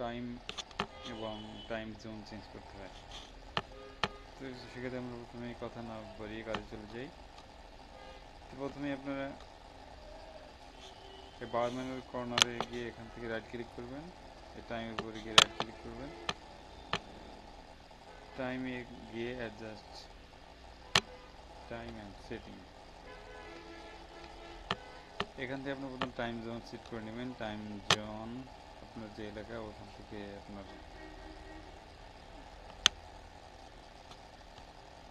Time এবং time zone change করতে হয়। তো সেক্ষেত্রে আমরা প্রথমে কথা না বাড়িয়ে কাজে চলে যাই। তো প্রথমে আপনারা এই বার মেনুর কর্নারে গিয়ে এখান থেকে রাইট ক্লিক করবেন, এই টাইমের উপরে গিয়ে রাইট ক্লিক করবেন, টাইমে গিয়ে অ্যাডজাস্ট টাইম অ্যান্ড সেটিং, এখান থেকে আপনার প্রথম টাইম জোন সেট করে নেবেন। টাইম জোন আপনার যে এলাকা ওখান থেকে আপনার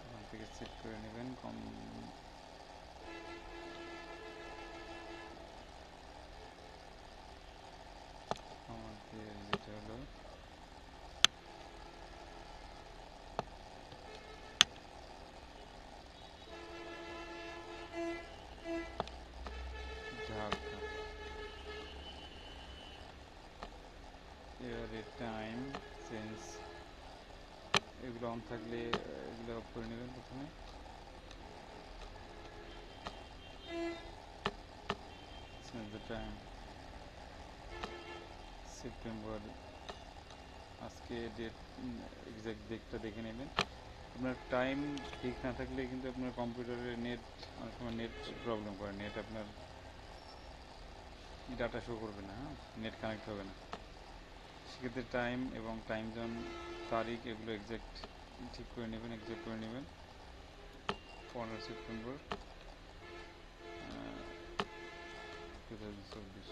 ওখান থেকে সেট করে নেবেন। আমাদের যেটা হলো ঢাকা, এবারে টাইম চেঞ্জ এগুলো অন থাকলে এগুলো অফ করে নেবেন প্রথমে। চেঞ্জ দ্য টাইম সেপ্টেম্বর, আজকে ডেট এক্সাক্ট ডেটটা দেখে নেবেন। আপনার টাইম ঠিক না থাকলে কিন্তু আপনার কম্পিউটারের নেট অনেক সময় নেট প্রবলেম করে, নেট আপনার ডাটা শো করবে না, নেট কানেক্ট হবে না। সেক্ষেত্রে টাইম এবং টাইম জোন তারিখ এগুলো এক্সাক্ট ঠিক করে নেবেন, এক্সাক্ট করে নেবেন। 15 সেপ্টেম্বর 2024।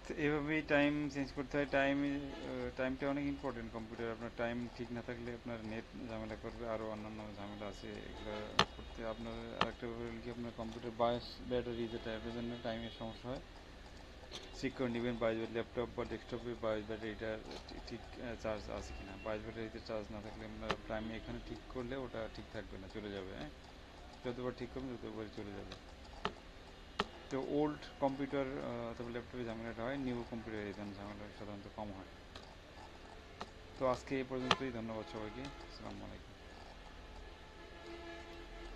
তো এভাবেই টাইম চেঞ্জ করতে হয়। টাইমটা অনেক ইম্পর্টেন্ট কম্পিউটার। আপনার টাইম ঠিক না থাকলে আপনার নেট ঝামেলা করবে, আরও অন্যান্য ঝামেলা আছে এগুলো করতে। আপনার আরেকটা ব্যাপার হল কি, আপনার কম্পিউটার বায়োস ব্যাটারি যেটা এর জন্য টাইমের সমস্যা হয়, চেক করে নেবেন বায়োস ল্যাপটপ বা ডেস্কটপে বায়োস ব্যাটারিটা ঠিক চার্জ আছে কিনা। বায়োস ব্যাটারিতে চার্জ না থাকলে আপনার টাইম এখানে ঠিক করলে ওটা ঠিক থাকবে না, চলে যাবে। হ্যাঁ, যতবার ঠিক করবেন ততবারই চলে যাবে। তো ওল্ড কম্পিউটার অথবা ল্যাপটপে ঝামেলাটা হয়, নিউ কম্পিউটারে এই ঝামেলা সাধারণত কম হয়। তো আজকে এই পর্যন্তই, ধন্যবাদ সবাইকে, আসসালামু আলাইকুম।